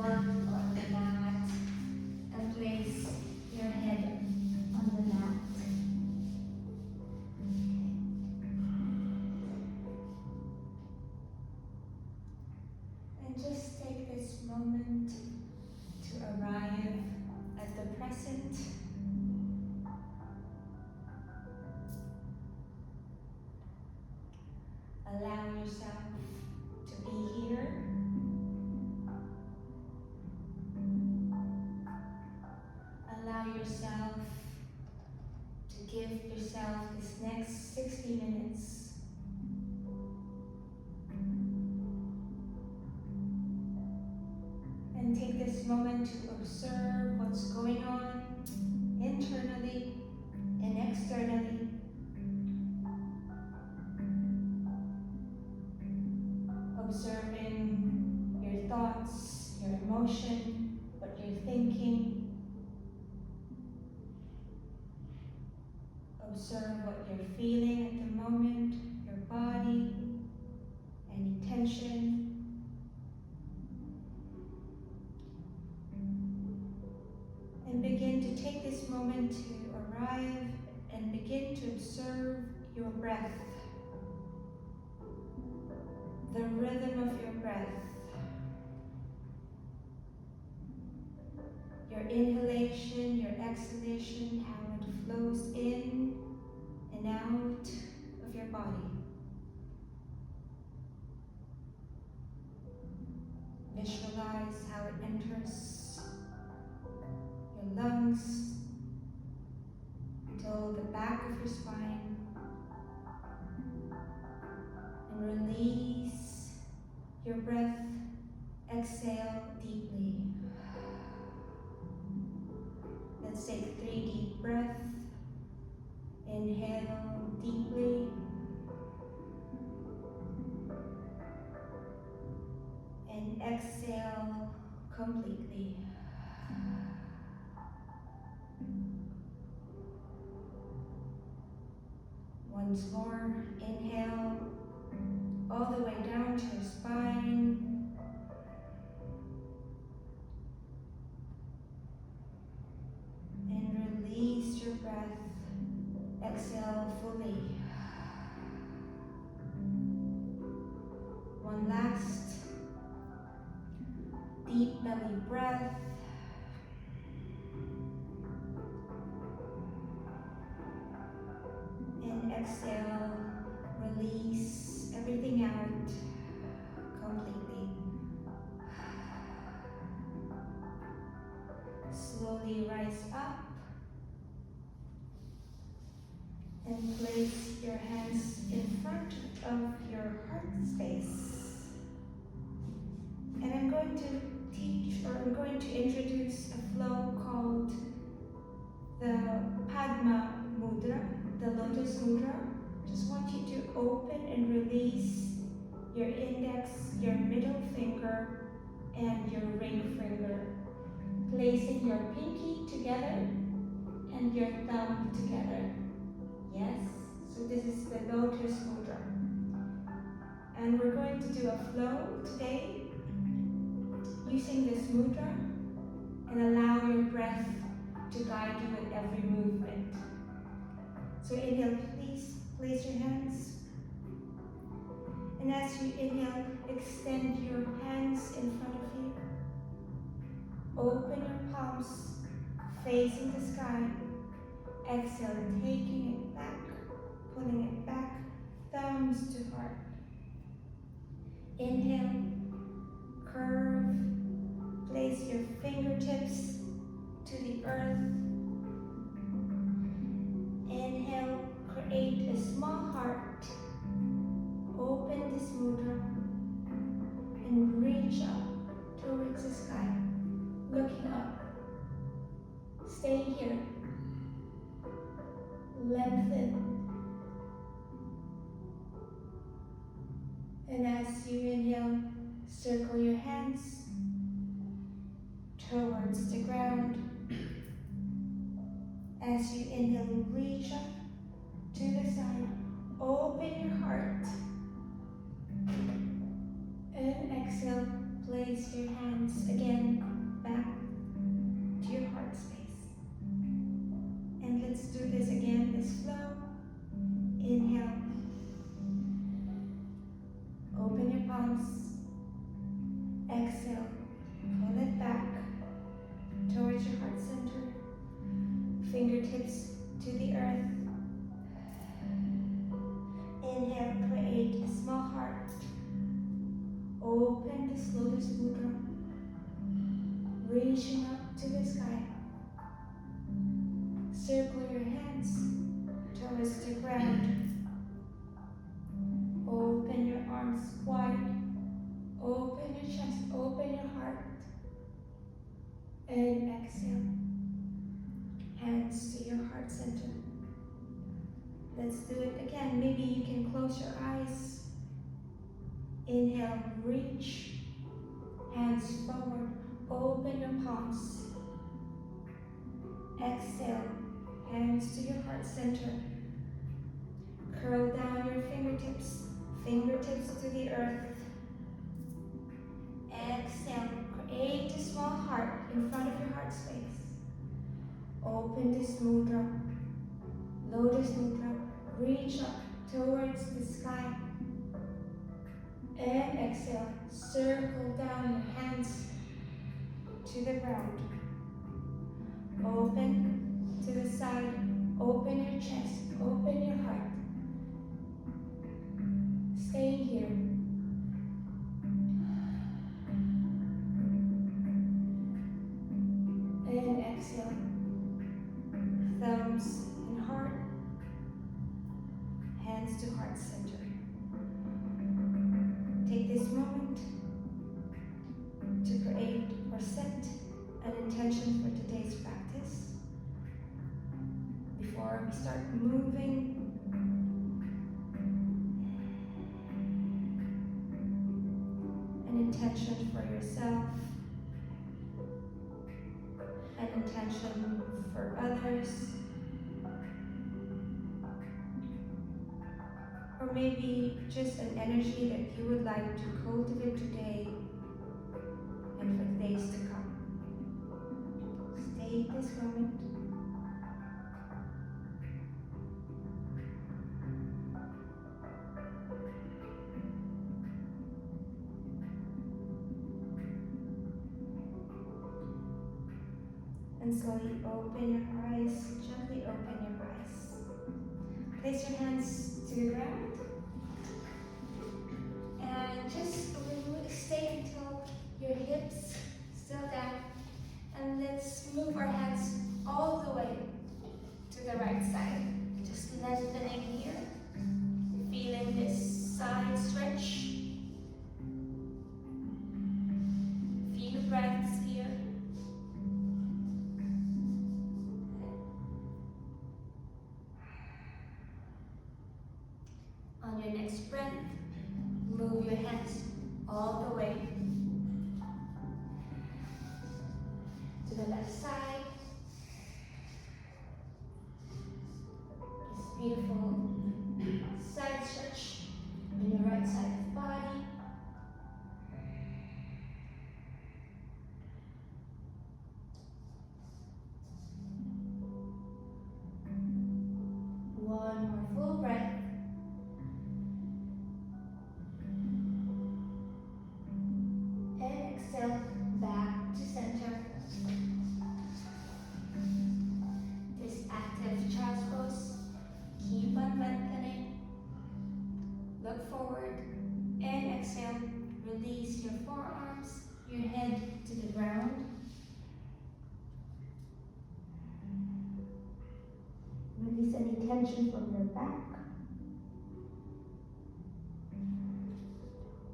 floor or on the mat, and place your head on the mat. And just take this moment to arrive at the present. Allow yourself to be here. Allow yourself to give yourself this next 60 minutes and take this moment to observe what's going on internally and externally. Observing your thoughts, your emotion, what you're thinking. Observe what you're feeling at the moment, your body, any tension. And begin to take this moment to arrive and begin to observe your breath. The rhythm of your breath, your inhalation, your exhalation, how it flows in and out of your body. Visualize how it enters your lungs until the back of your spine, and release your breath. Exhale deeply. Let's take 3 deep breaths. Inhale deeply. And exhale completely. Once more, inhale all the way down to your spine. And release your breath. Exhale fully. One last deep belly breath. And exhale, release everything out completely. Slowly rise up and place your hands in front of your heart space. And I'm going to introduce a flow called the Padma Mudra, the Lotus Mudra. Just want you to open and release your index, your middle finger, and your ring finger, placing your pinky together and your thumb together. Yes, so this is the Lotus Mudra. And we're going to do a flow today using this mudra, and allow your breath to guide you in every movement. So inhale, please place your hands. And as you inhale, extend your hands in front of you. Open your palms, facing the sky. Exhale, taking it back, pulling it back, thumbs to heart. Inhale, curve, place your fingertips to the earth. Inhale, create a small heart. Open this mudra and reach up towards the sky, looking up. Stay here. Lengthen. And as you inhale, circle your hands towards the ground. As you inhale, reach up to the side. Open your heart. And exhale, place your hands again palms. Exhale, pull it back towards your heart center. Fingertips to the earth. Inhale, create a small heart. Open this lotus mudra, reaching up to the sky. Circle your hands towards the ground. Open your arms wide. Open your chest, open your heart. And exhale. Hands to your heart center. Let's do it again. Maybe you can close your eyes. Inhale, reach. Hands forward. Open your palms. Exhale. Hands to your heart center. Curl down your fingertips. Fingertips to the earth. Exhale. Create a small heart in front of your heart space. Open this mudra. Lotus mudra. Reach up towards the sky. And exhale. Circle down your hands to the ground. Open to the side. Open your chest. Open your heart. Stay here. And exhale. Thumbs and heart. Hands to heart center. Take this moment to create or set an intention for today's practice. Before we start moving, an intention for yourself, an intention for others, or maybe just an energy that you would like to cultivate today and for days to come. Stay this moment. And slowly open your eyes, gently open your eyes. Place your hands to the ground. And just stay until your hips still down. And let's move our hands all the way to the right side. Just lengthening here. Feeling this side stretch. Few breaths here. On your next breath, move your hands all the way to the left side. This beautiful side stretch on your right side of the body. One more full breath. And exhale back to center. This active child's pose. Keep on lengthening. Look forward and exhale. Release your forearms, your head to the ground. Release any tension from your back.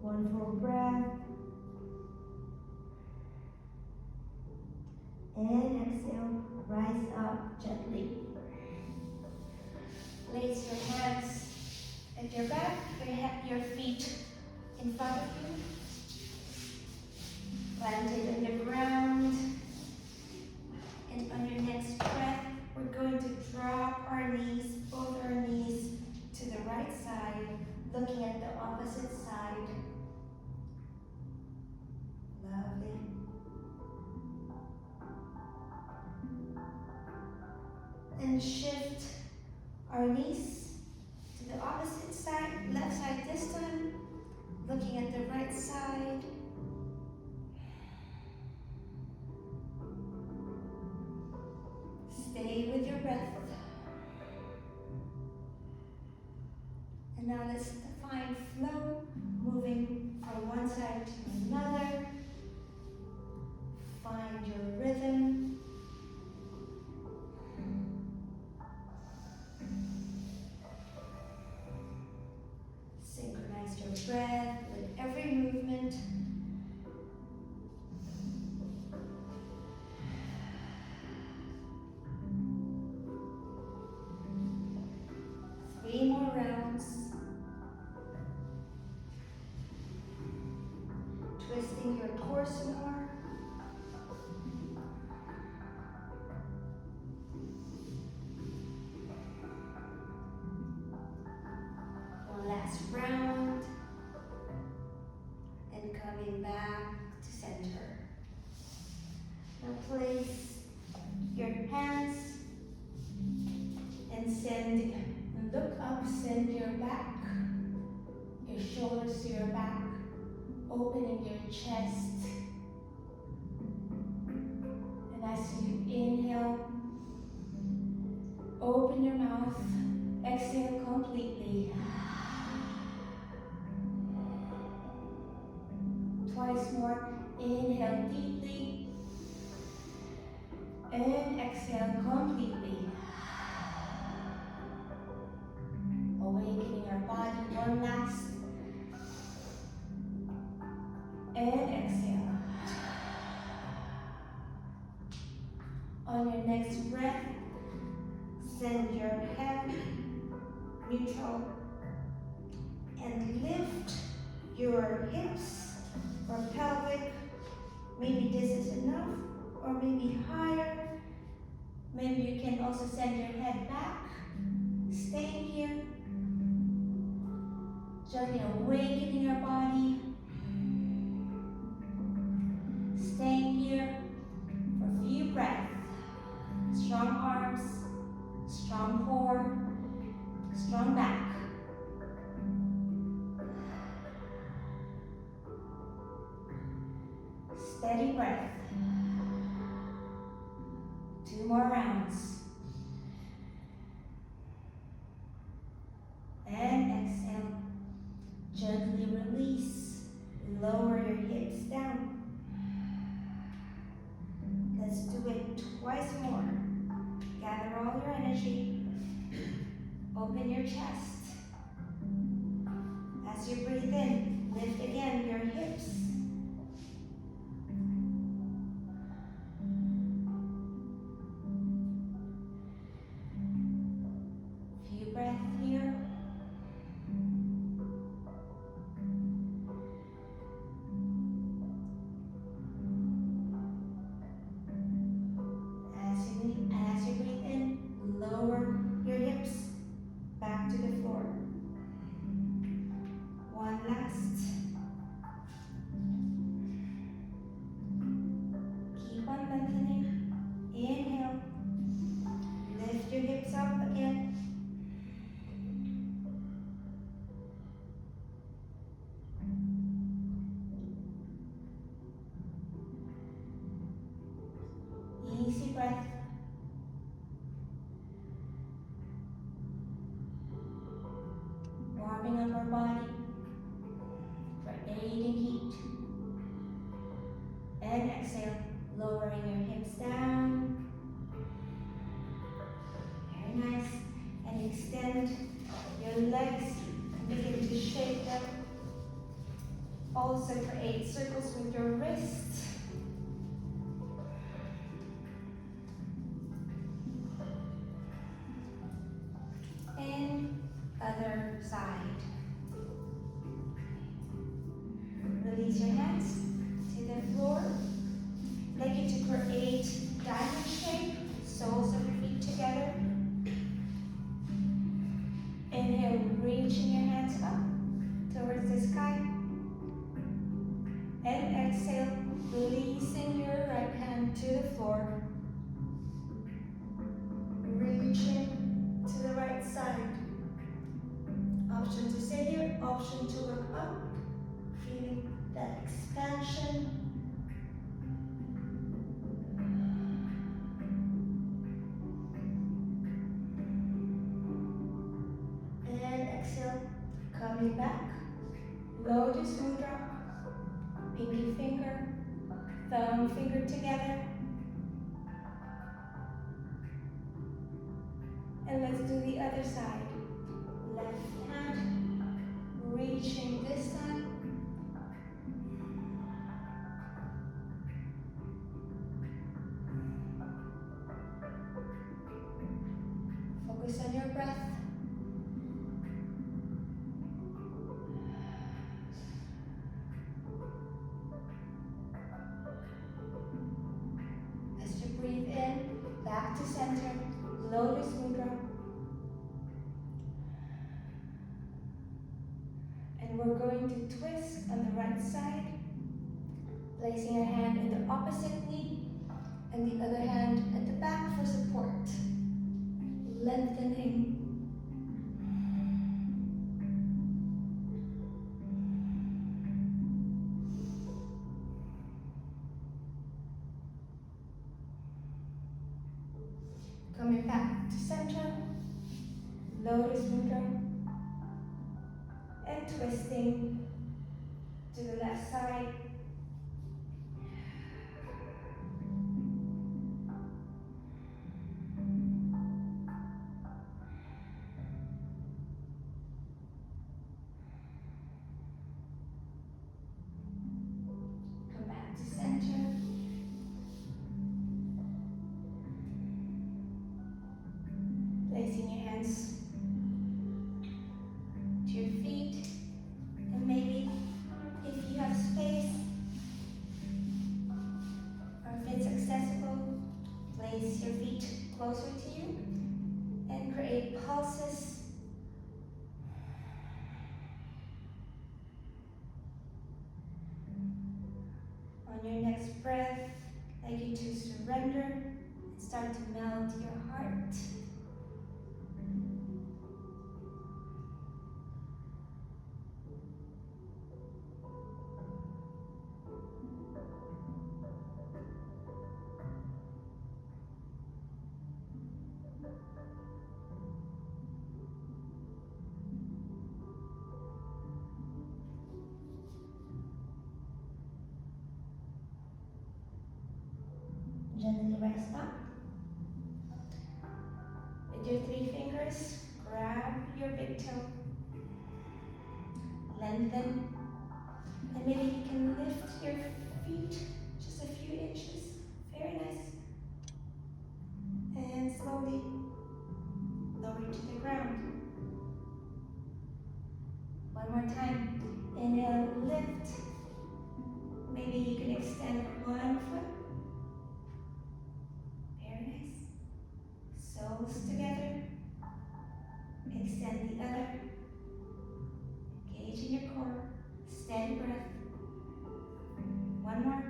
One full breath. And exhale, rise up gently. Place your hands at your back, your feet in front of you. Planted on the ground. And on your next breath, we're going to drop our knees, both our knees to the right side, looking at the opposite side. Lovely. And shift our knees to the opposite side, left side this time, looking at the right breath. And now let's find flow, moving from one side to another. Find your rhythm. Synchronize your breath with every movement. 3 more rounds. Twisting your torso more. One last round. And coming back to center. Now place your hands and look up, send your back, your shoulders to your back, opening your chest. And as you inhale, open your mouth, exhale completely. Twice more, inhale deeply, and exhale completely. Awakening our body, one last. And exhale. On your next breath, send your head neutral and lift your hips or pelvic. Maybe this is enough, or maybe higher. Maybe you can also send your head back. Stay here. Gently awakening your body. Staying here for a few breaths. Strong arms, strong core, strong back. Steady breath. 2 more rounds. And exhale. Gently release. Lower your hips down. Let's do it twice more. Gather all your energy. Open your chest. As you breathe in, lift again your hips. Few breaths here. As you breathe in, lower your hips back to the floor. One last. Keep on lengthening. Inhale. Lift your hips up again. Easy breath. Warming up our body, creating heat. And exhale, lowering your hips down. Very nice. And extend your legs and begin to shake them. Also create circles with your wrists. And other side. Release your hands to the floor. Like it to create diamond shape, soles of your feet together. Inhale, reaching your hands up towards the sky. And exhale, releasing your right hand to the floor. Reaching to the right side. Option to stay here, option to look up. Feeling that expansion. thumb finger together. And let's do the other side. Left hand reaching this time. Focus on your breath. As you breathe in, back to center, lotus mudra. And we're going to twist on the right side, placing your hand in the opposite knee and the other hand at the back for support. Lengthening. Coming back to center, lotus mudra, and twisting to the left side. Come back to center. Placing your hands to your feet, and maybe if you have space or if it's accessible, place your feet closer to you and create pulses. On your next breath, I'd like you to surrender and start to melt your heart. Gently rest up. With your 3 fingers, grab your big toe. Lengthen. And maybe you can lift your feet just a few inches. Very nice. And slowly lower to the ground. One more time. Inhale, lift. Maybe you can extend one foot. Soles together. Extend the other. Engage in your core. Steady breath. One more.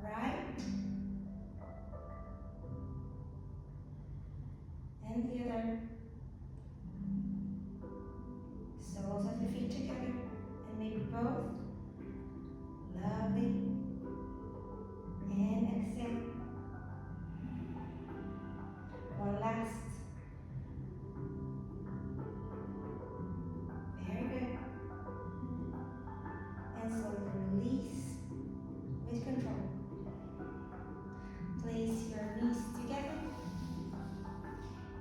Right. And the other. Soles of the feet together. And make both. Lovely. And exhale. One last. Very good. And slowly release with control. Place your knees together.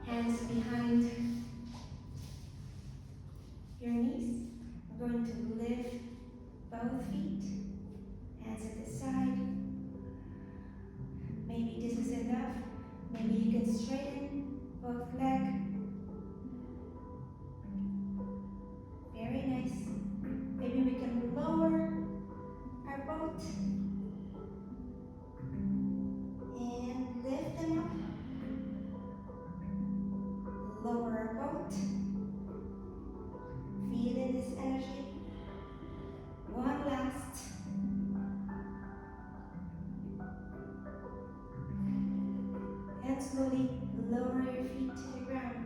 Hands behind your knees. We're going to lift both feet. Hands at the side. Maybe this is enough. Maybe you can straighten both legs. Very nice. Maybe we can lower our boat and lift them up. Lower our boat. Feel in this energy. One last. And slowly lower your feet to the ground.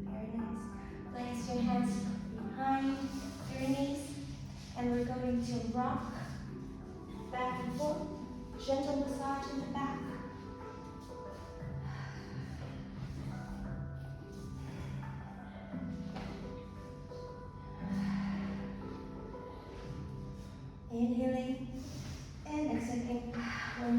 Very nice. Place your hands behind your knees. And we're going to rock back and forth. Gentle massage in the back. Inhaling and exhaling. When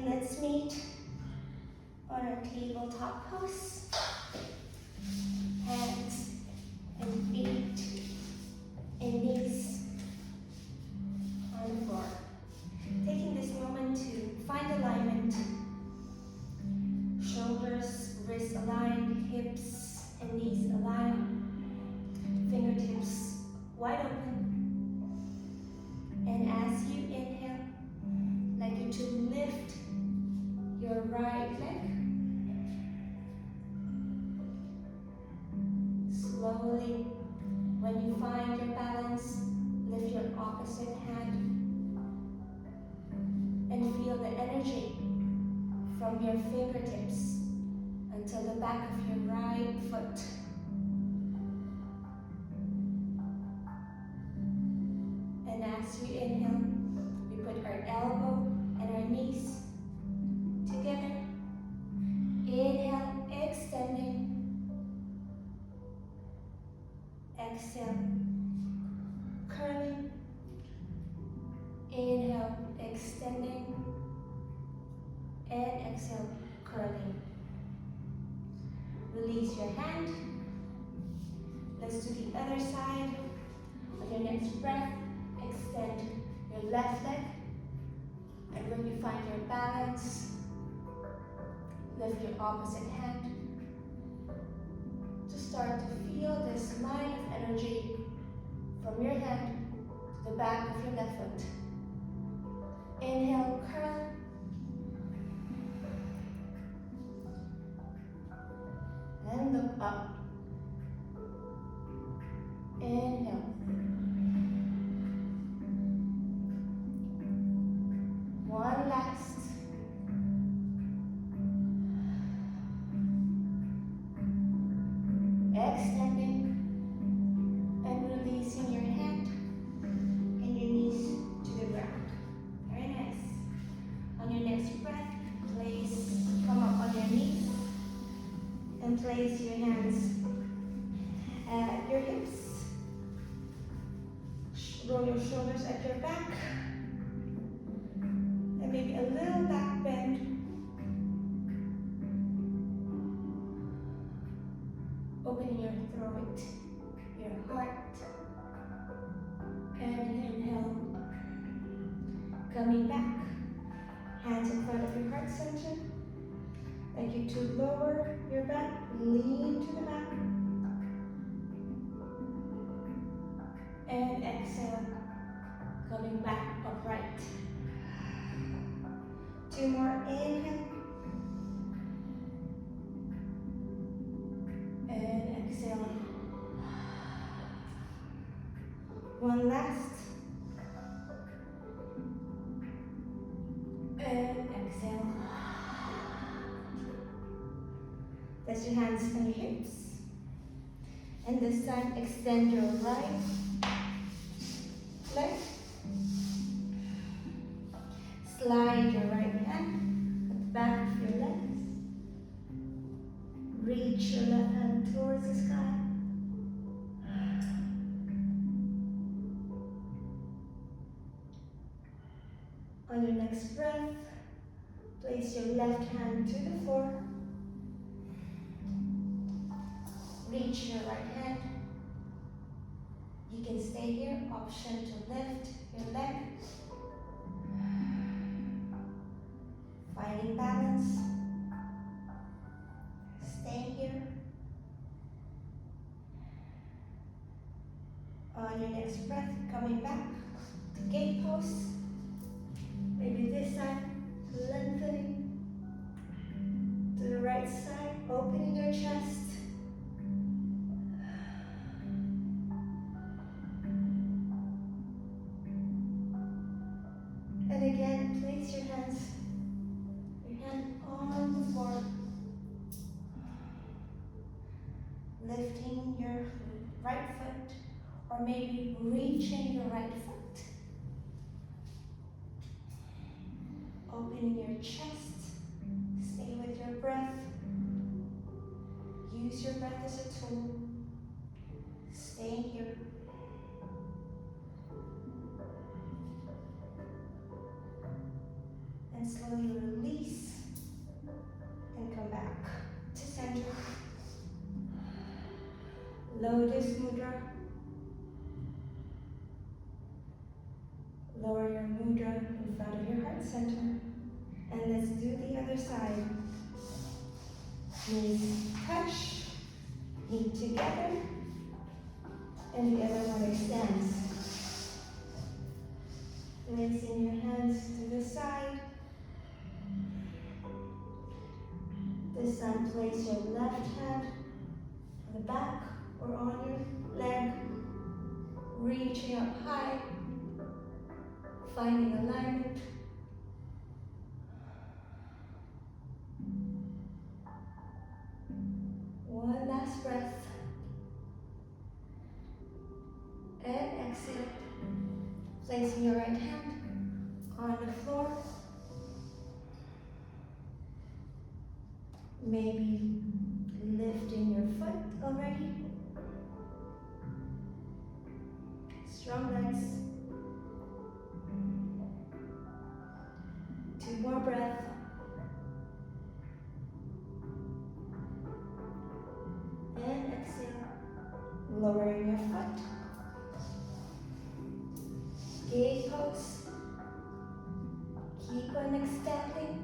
and let's meet on our tabletop pose. Hands and feet and knees on the floor. Taking this moment to find alignment. Shoulders, wrists aligned, hips and knees aligned. Fingertips wide open. And as you inhale, I'd like you to lift your right leg. Slowly, when you find your balance, lift your opposite hand and feel the energy from your fingertips until the back of your right foot. And as you inhale, we put our elbow and our knees together. Inhale, extending. Exhale, curling. Inhale, extending. And exhale, curling. Release your hand. Let's do the other side. On your next breath, extend your left leg. And when you find your balance, lift your opposite hand. To start to feel this line of energy from your hand to the back of your left foot. Inhale, curl. And look up. Inhale. One last. Extending and releasing your hand and your knees to the ground. Very nice. On your next breath, come up on your knees and place your hands at your hips. Roll your shoulders at your back. And maybe a little back bend. Opening your throat, your heart. And inhale. Coming back. Hands in front of your heart center. I'd like you to lower your back, lean to the back. And exhale, coming back upright. Two more, inhale. And exhale. One last. And exhale. Place your hands on your hips. And this time, extend your right leg. Slide your right hand at the back of your legs. Reach your left hand towards the sky. On your next breath, place your left hand to the floor. Reach your right hand. You can stay here, option to lift your leg. Finding balance. Stay here. On your next breath, coming back to gate pose. Maybe this side, lengthening to the right side, opening your chest. And again, place your hand on the floor. Lifting your right foot, or maybe reaching your right foot. Opening your chest. Stay with your breath. Use your breath as a tool. Stay here. And slowly release other side. Knees touch, feet together, and the other one extends. Placing your hands to the side. This time, place your left hand on the back or on your leg, reaching up high, finding alignment. One last breath. And exhale. Placing your right hand on the floor. Maybe lifting your foot already. Strong legs. 2 more breaths. And exhale. Lowering your foot. Gaze pose. Keep on extending.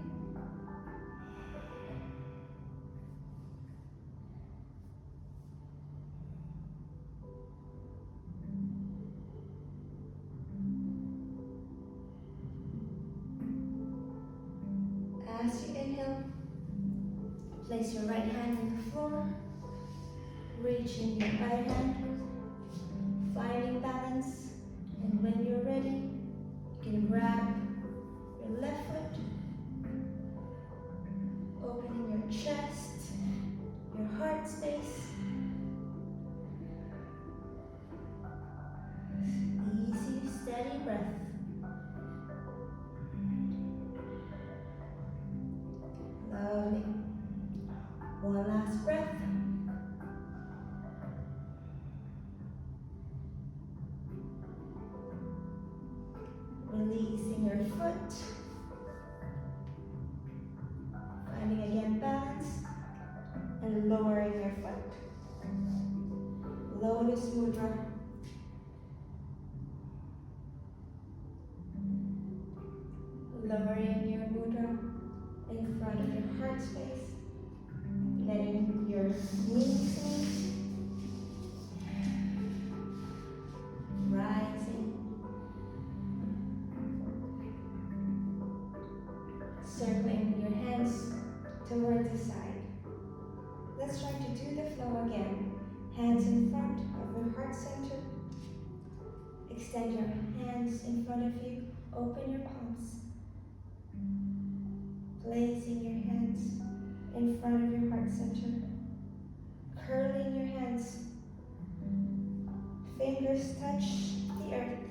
As you inhale, place your right hand on the floor, reaching your right hand, finding balance, and when you're ready, you can grab your left foot, opening your chest, your heart space. Easy, steady breath. Lovely. One last breath. Releasing your foot. Finding again balance. And lowering your foot. Lotus Mudra. Lowering your mudra in front of your heart space, letting your knees sink, rising, circling your hands towards the side. Let's try to do the flow again. Hands in front of your heart center. Extend your hands in front of you. Open your palms. Placing your hands in front of your heart center. Curling your hands. Fingers touch the earth.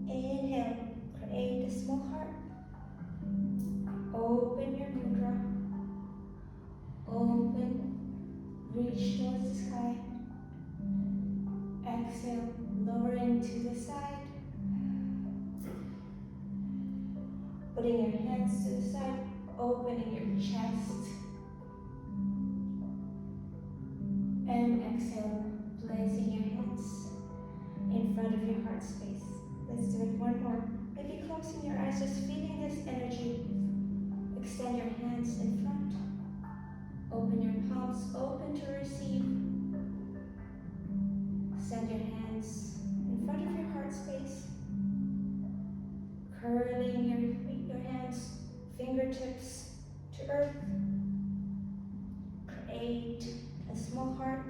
Inhale. Create a small heart. Open your mudra. Open. Reach towards the sky. Exhale. Lowering to the side. Putting your hands to the side, opening your chest. And exhale, placing your hands in front of your heart space. Let's do it one more. Maybe closing your eyes, just feeling this energy. Extend your hands in front. Open your palms, open to receive. Send your hands in front of your heart space. Curling your hands, fingertips to earth. Create a small heart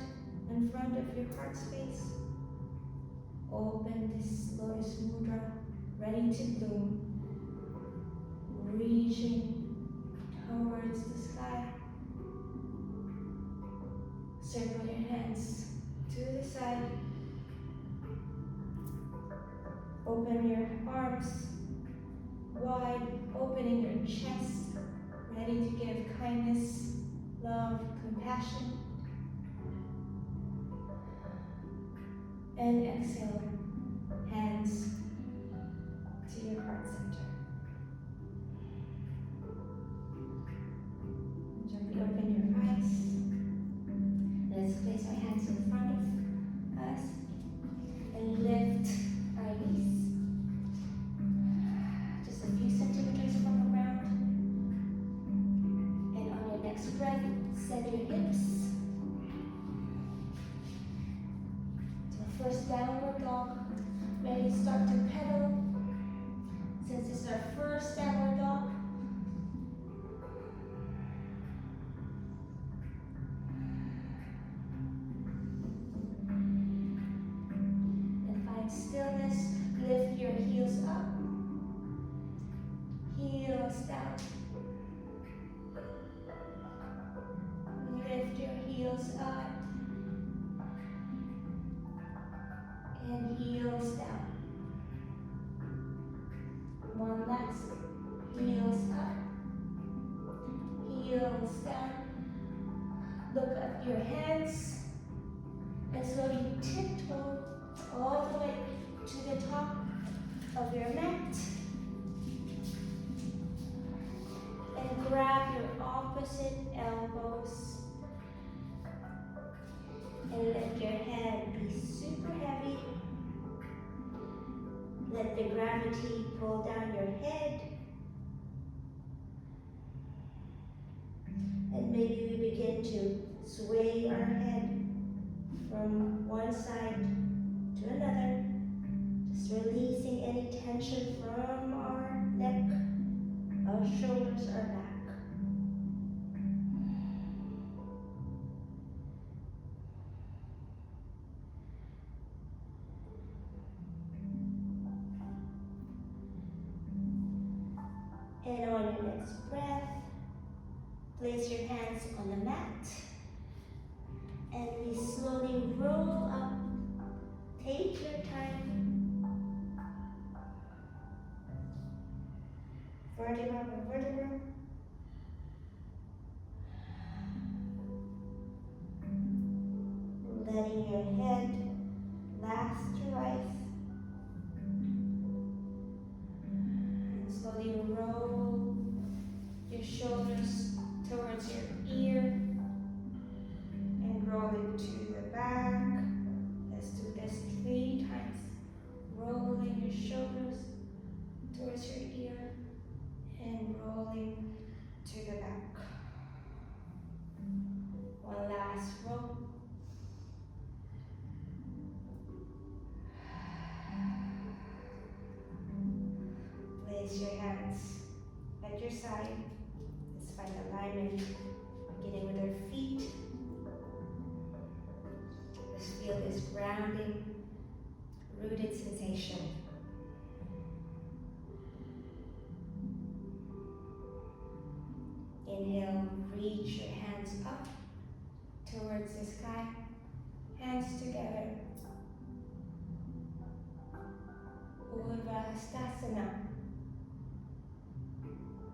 in front of your heart space. Open this Lotus Mudra, ready to bloom. Reaching towards the sky. Circle your hands to the side. Open your arms wide, opening your chest, ready to give kindness, love, compassion. And exhale, hands to your heart center. Gently open your eyes. Let's place our hands in front of us and lift our knees. Just a few centimeters from the ground. side, send your hips to the first downward dog. Ready, start to pedal. Since this is our first downward dog, and find stillness. Lift your heels up, heels down. Lift your heels up and heels down. One last. Heels up, heels down. Look at your hands and slowly tiptoe all the way to the top of your mat. And grab your opposite elbows. And let your head be super heavy. Let the gravity pull down your head. And maybe we begin to sway our head from one side to another. Just releasing any tension from our neck, our shoulders, our back. And on your next breath, place your hands on the mat. And we slowly roll up. Take your time. Vertebra by vertebra. Letting your head last to rise. And slowly roll your shoulders towards your ear. And roll it to the back. Let's do this 3 times. Rolling your shoulders towards your ear and rolling to the back. One last roll. Place your hands at your side. Let's find alignment, beginning with our feet. Let's feel this grounding, rooted sensation. Inhale, reach your hands up towards the sky, hands together. Urdhva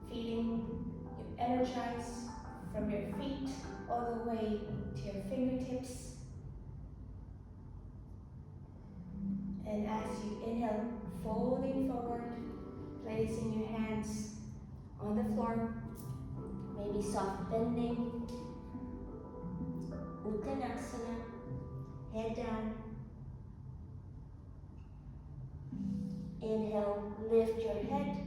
feeling you energize from your feet all the way to your fingertips. And as you inhale, folding forward, placing your hands on the floor, maybe soft bending. Uttanasana, head down. Inhale, lift your head.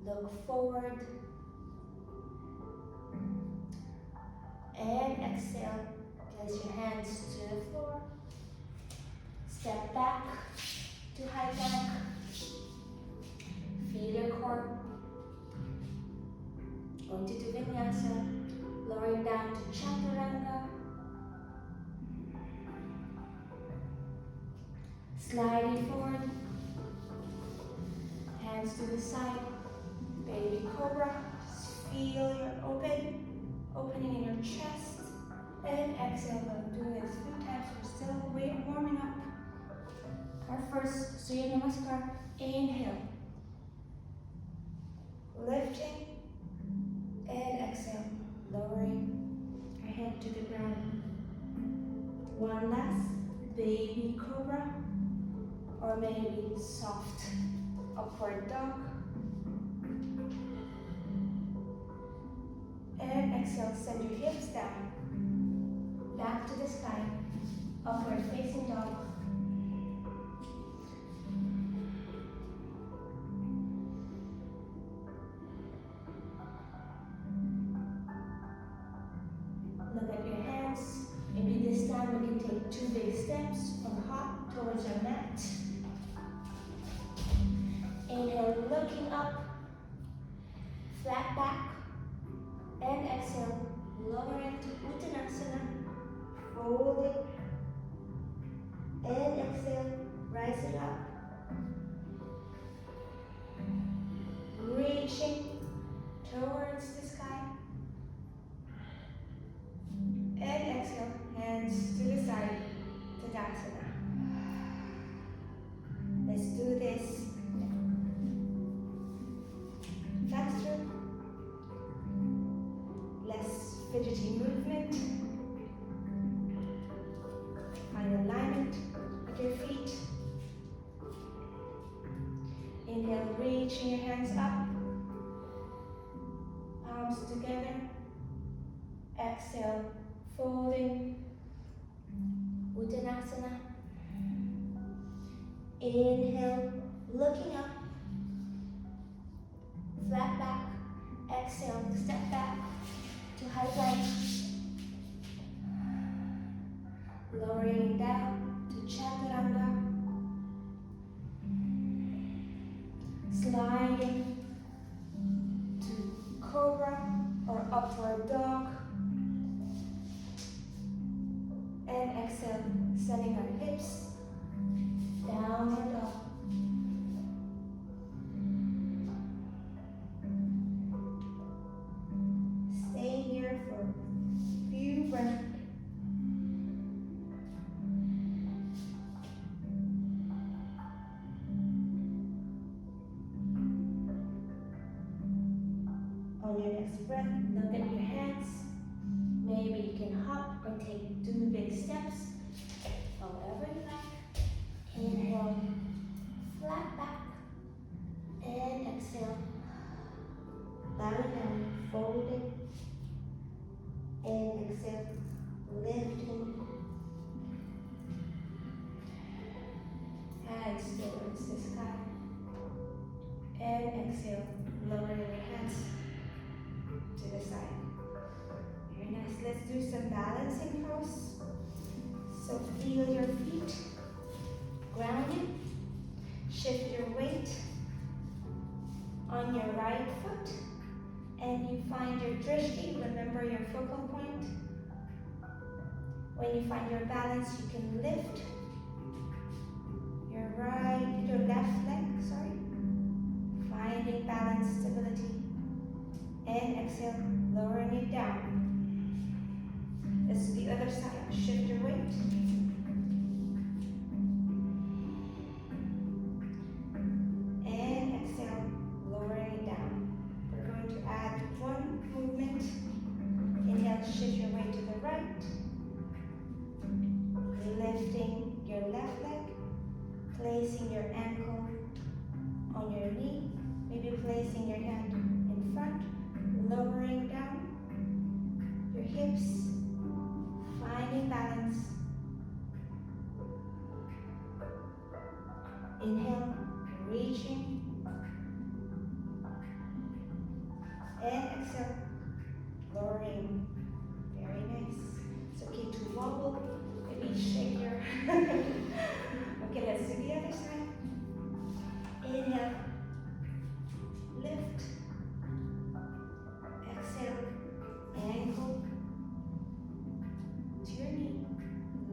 Look forward. And exhale, place your hands to the floor. Step back to high plank. Feel your core. Going to do vinyasa. Lowering down to chaturanga. Sliding forward. Hands to the side. Baby cobra. Just feel your opening in your chest. And exhale. We'll do this 3 times. We're still warming up. Our first Surya Namaskar. Inhale. Lifting. And exhale. Lowering your head to the ground. One last. Baby cobra. Or maybe soft upward dog. And exhale, send your hips down. Back to the sky. Upward facing dog. towards your mat. Inhale, looking up, flat back, and exhale, lower into Uttanasana, fold it, and exhale, rise it up, reaching towards the sky, and exhale, hands to the side, Tadasana. Let's do this faster, less fidgety movement. Find alignment with your feet. Inhale, reaching your hands up, palms together. Exhale, folding, Uttanasana. Inhale, looking up, flat back. Exhale, step back to high plank. Lowering down to Chaturanga. Sliding to Cobra or Upward Dog. And exhale, setting our hips, Downward Dog. Stay here for a few breaths. On your next breath, look at your hands. Maybe you can hop or take 2 big steps, however you like. Inhale, flat back, and exhale, bow down, fold it, and exhale, lifting, hands towards the sky, and exhale, lowering your hands to the side. Very nice. Let's do some balancing pose. So feel your feet grounded. Shift your weight on your right foot, and you find your drishti. Remember your focal point. When you find your balance, you can lift your left leg. Finding balance, stability. And exhale, lowering it down. This is the other side. Shift your weight. And exhale, lowering it down. We're going to add one movement. Inhale, shift your weight to the right. Lifting your left leg. Placing your ankle on your knee. Maybe placing your hand in front. Lowering down your hips, finding balance. Inhale, reaching, and exhale, lowering. Very nice. It's okay to wobble, maybe shake your. Okay, let's do the other side. Inhale, lift. Exhale, ankle to your knee,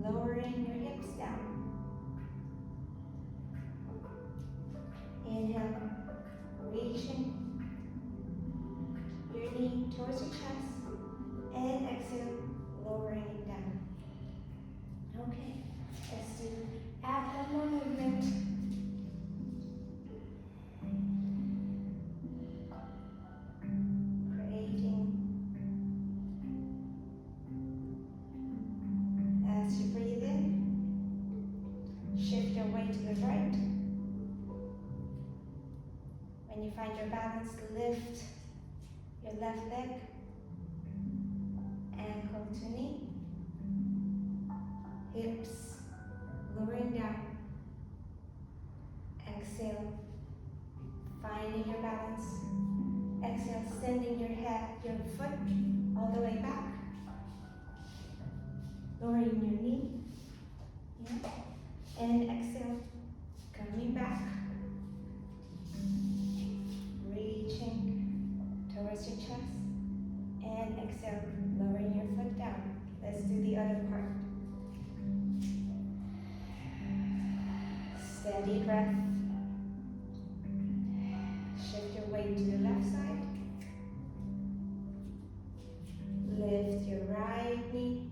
lowering your hips down. Inhale, reaching your knee towards your chest, and exhale, lowering it down. Okay, let's do add one more movement. Right. When you find your balance, lift your left leg, ankle to knee, hips lowering down. Exhale, finding your balance. Exhale, sending your foot all the way back, lowering your knee. Yeah. And exhale, coming back, reaching towards your chest. And exhale, lowering your foot down. Let's do the other part. Steady breath. Shift your weight to the left side. Lift your right knee.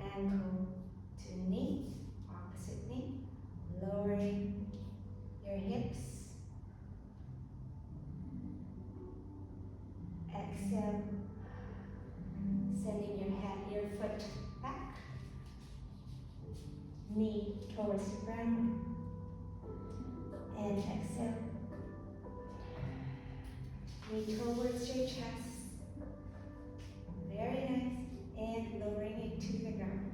Ankle to knee, opposite knee. Lowering your hips. Exhale, sending your foot back, knee towards the ground, and exhale, knee towards your chest, very nice, and lowering it to the ground,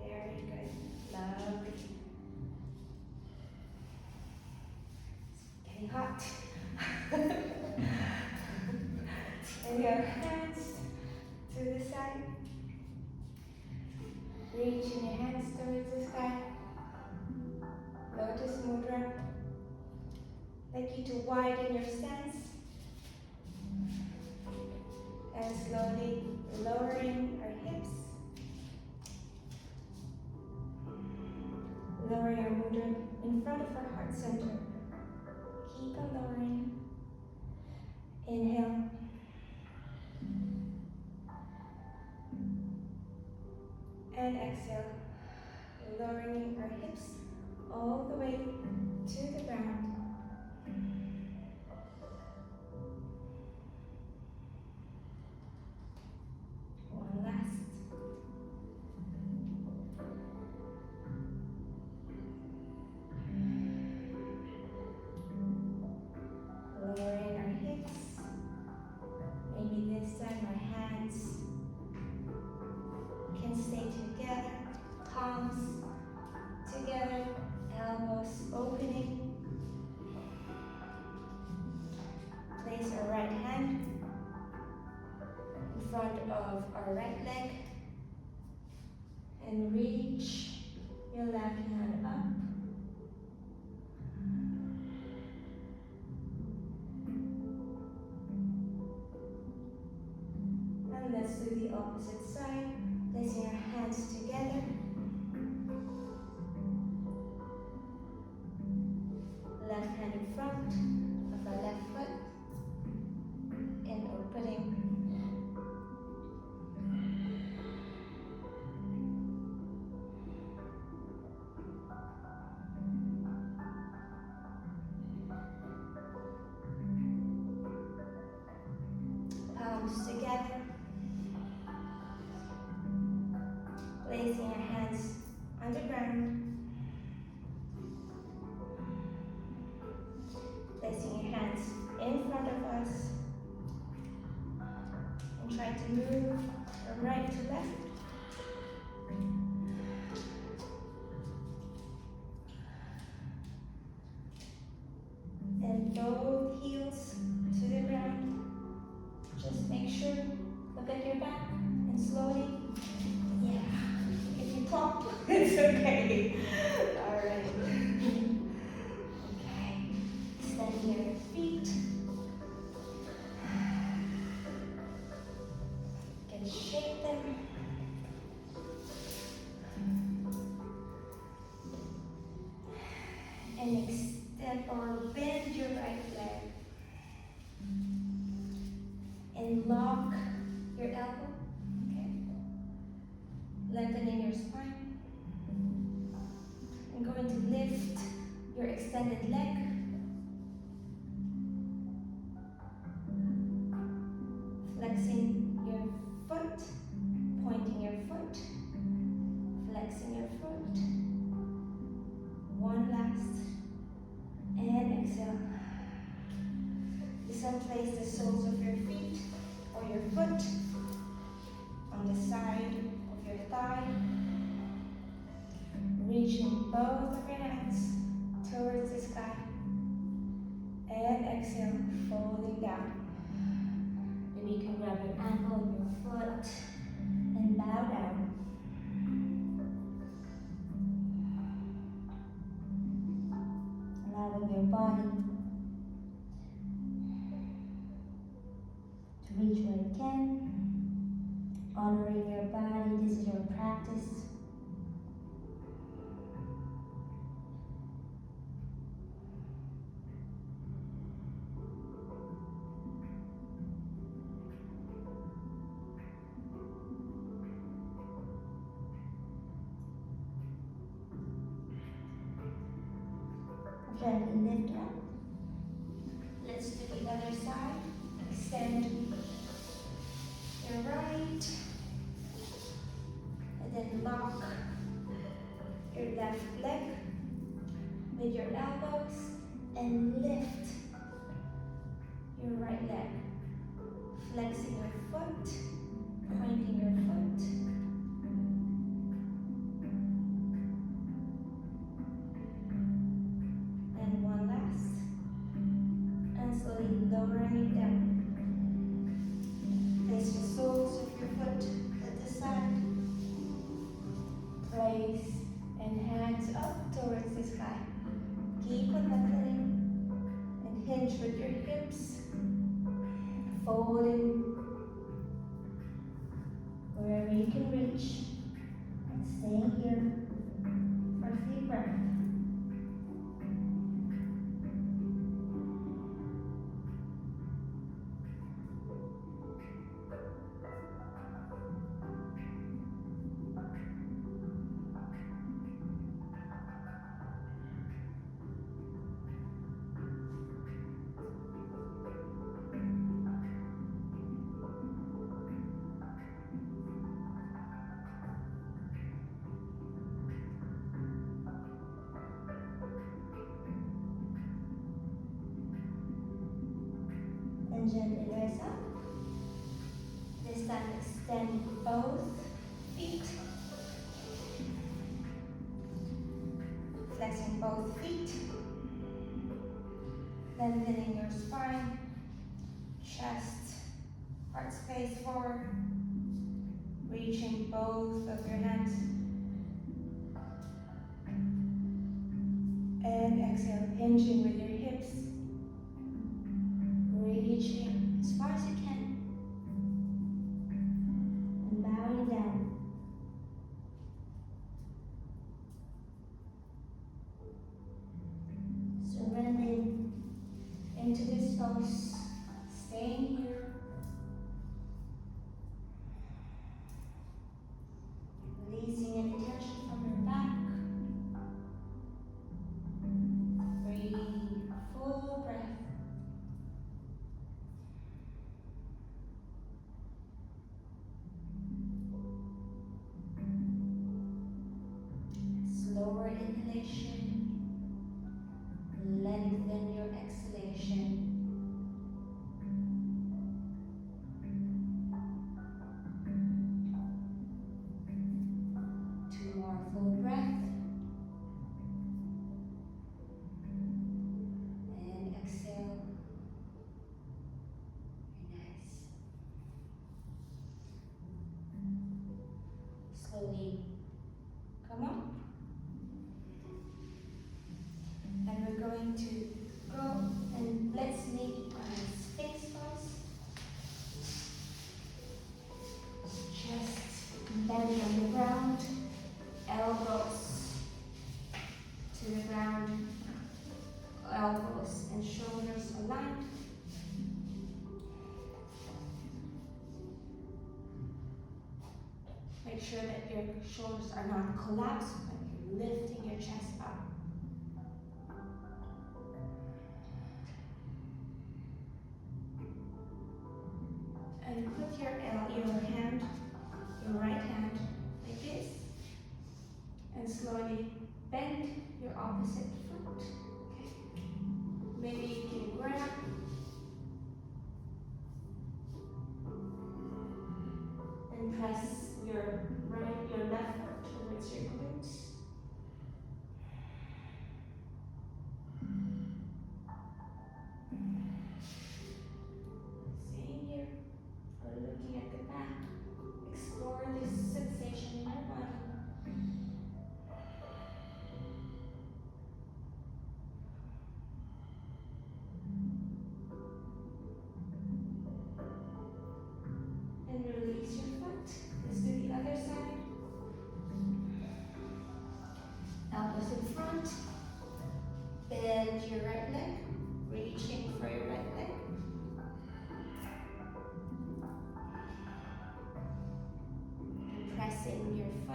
very good, lovely, it's getting hot. And your hands to the side. Reaching your hands towards the sky. Lotus Mudra. I'd like you to widen your stance. And slowly lowering our hips. Lowering our mudra in front of our heart center. Keep on lowering. Inhale. And exhale, lowering our hips all the way to the ground. One last. Lowering our hips. Maybe this time our hands can stay together, palms together, elbows opening. Place our right hand in front of our right leg and reach your left hand up. And let's do the opposite side. Placing our hands together. Left hand in front of our left foot. And opening. Palms together. Placing your hands on the ground. Placing your hands in front of us. And try to move from right to left. And both heels to the ground. Just make sure, look at your back and slowly. Yeah. If you talk, it's okay. Alright. Okay. Extend your feet. You can shake them. And extend or bend your right leg. And lock your elbow. Okay. Lengthening your spine. I'm going to lift your extended leg. Flexing your foot. Pointing your foot. Flexing your foot. One last. And exhale. This one, place the soles of your feet or your foot on the side of your thigh. Reaching both of your hands towards the sky. And exhale, folding down. Maybe you can grab your ankle, your foot, and bow down. Reach where you can. Honoring your body, this is your practice. Gently lift up. Let's do the other side. Extend your right. And then lock your left leg with your elbows and lift your right leg. Flexing your foot, pointing your foot. And one last. And slowly lowering it down. Place the soles of your foot at the side. Place and hands up towards the sky. Keep on knuckling and hinge with your hips. Folding wherever you can reach. And staying here for a few breaths. And gently rise up. This time extend both feet. Flexing both feet. Lengthening your spine, chest, heart space forward. Reaching both of your hands. And exhale, hinging with your hips. Reaching as far as you can. And bowing down. Surrendering into this pose. Staying here. Releasing any tension from your back. Breathe, full breath. Slower inhalation, lengthen your exhalation. Two more full breath. And exhale. Very nice. Slowly come up. And we're going to go and let's meet on a Sphinx pose. Chest bend on the ground, elbows to the ground, elbows and shoulders aligned. Make sure that your shoulders are not collapsed when you're lifting your chest up. And put your hand, your right hand, like this. And slowly bend your opposite foot. Okay. Maybe you can grab. And press your left foot towards your glutes. Same here. Or looking at the back. Explore this sensation in your body.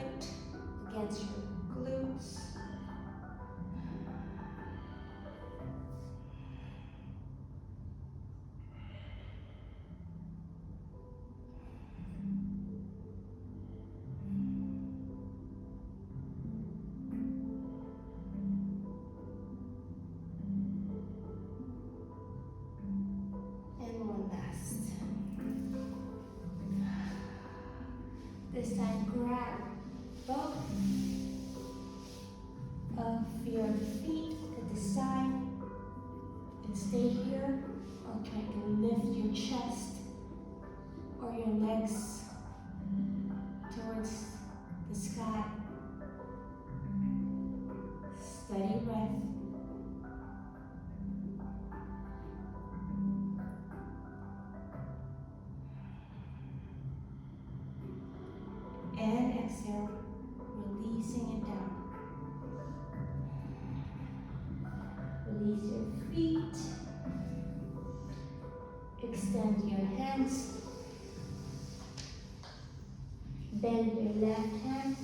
foot against your glutes. And one last. This time grab both of your feet at the side and stay here, or try to lift your chest or your legs towards the sky. Steady breath. And exhale, releasing it down. Release your feet. Extend your hands. Bend your left hand.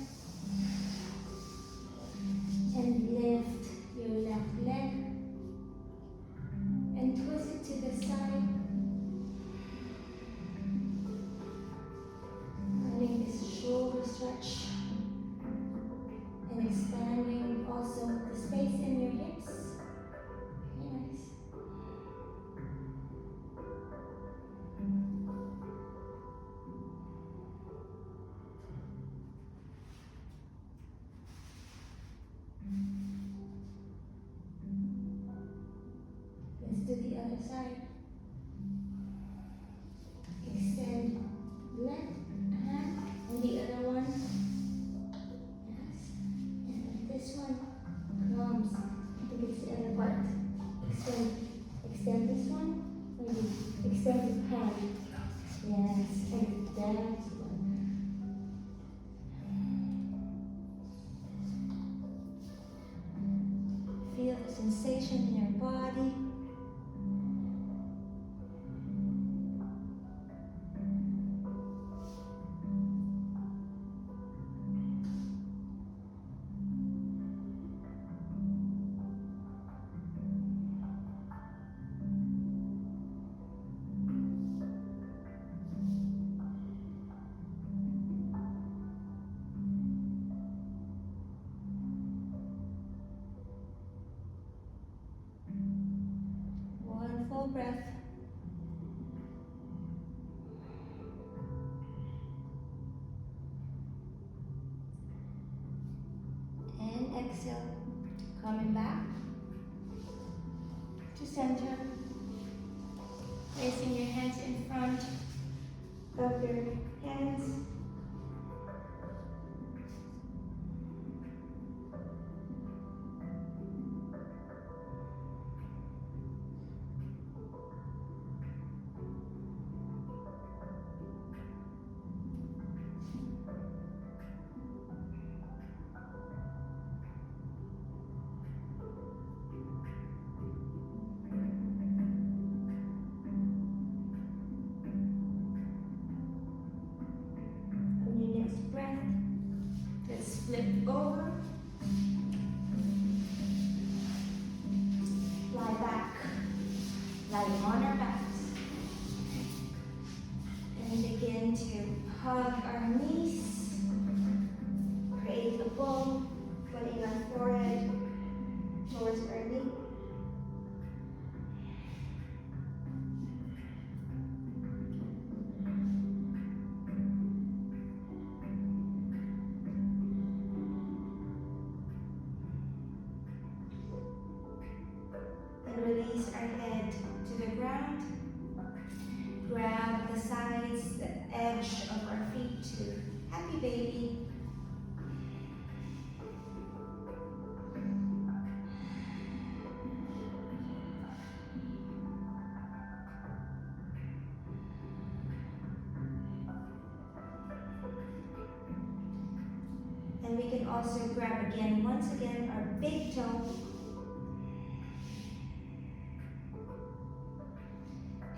And lift your left leg. And twist it to the side. Adding this shoulder stretch. And expanding also the space in your hips. Very nice. Let's do the other side. Extend left hand and the other one. Yes. And this one comes. I think it's the other part. Extend this one. Maybe extend this hand. Yes. And that one. Feel the sensation in your body. One full breath. And exhale. Coming back to center. Placing your hands in front of your hands. Breath. Let's flip over. Lie back. Lie on our backs. And begin to hug our knees. Create a bow, putting our forehead towards our knee. Release our head to the ground. Grab the sides, the edge of our feet to happy baby. And we can also grab again, once again, our big toe.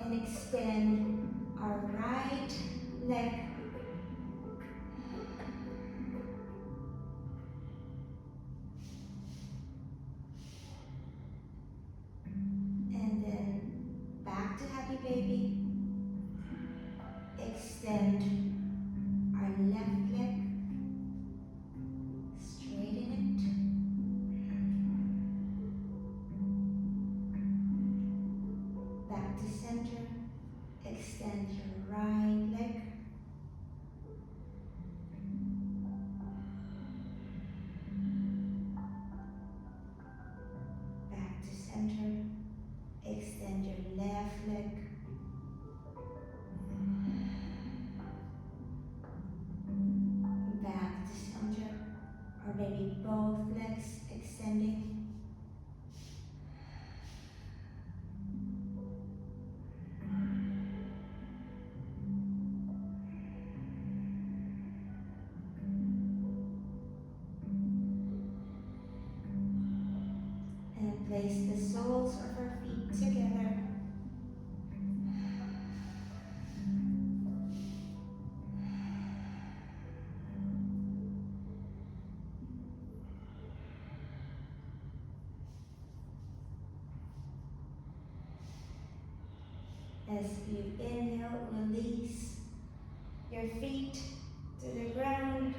And extend our right leg. happy baby. Extend our left leg, straighten it. Back to center. Extend your right leg. Back to center. Extend your left leg. Back to center. Or maybe both legs extending. And place the soles of our feet together. As you inhale, release your feet to the ground.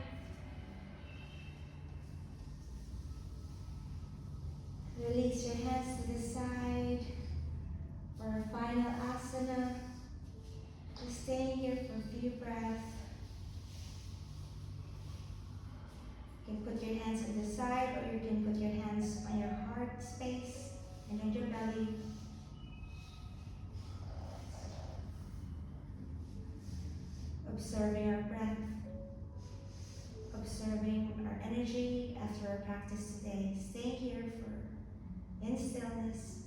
Release your hands to the side for our final asana. Just staying here for a few breaths. You can put your hands to the side, or you can put your hands on your heart space and on your belly. Observing our breath, observing our energy after our practice today. Stay here in stillness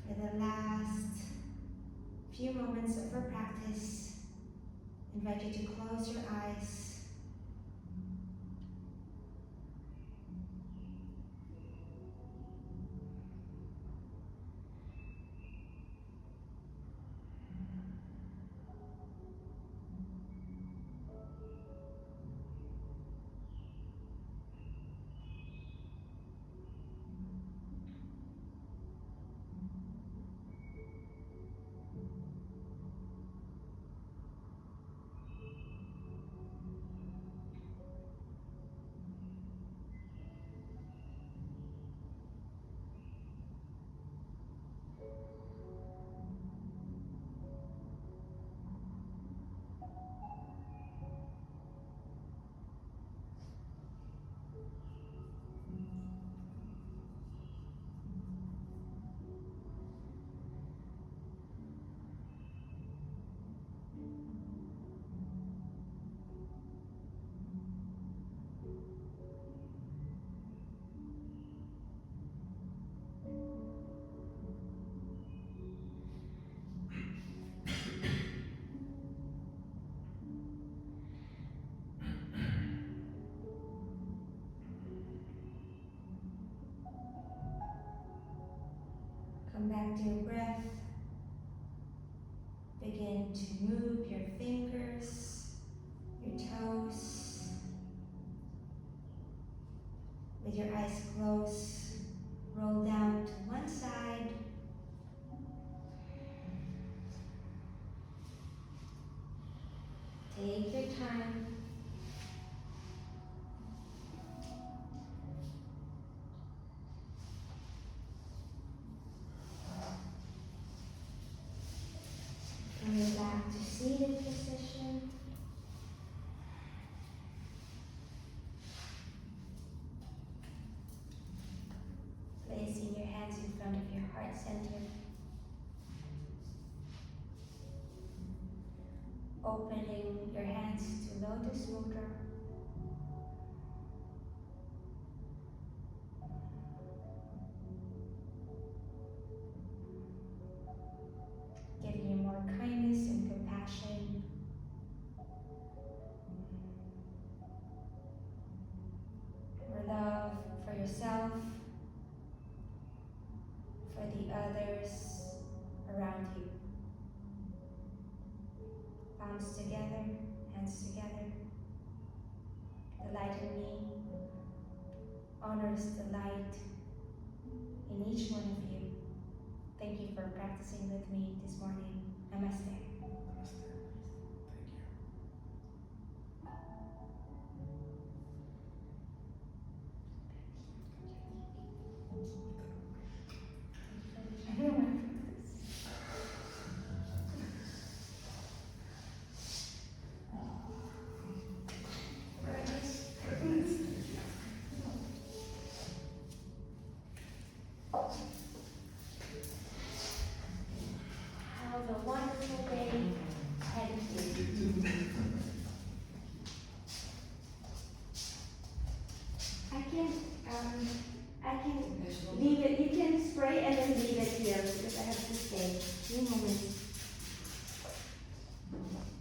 for the last few moments of our practice. Invite you to close your eyes. Come back to your breath. Begin to move your fingers, your toes. With your eyes closed, roll down to one side. Take your time. Coming back to seated position. Placing your hands in front of your heart center. Opening your hands to Lotus Mudra. Giving you more kindness and compassion. More love for yourself, for the others around you. Palms together, hands together. The light in me honors the light in each one of you. Thank you for practicing with me this morning.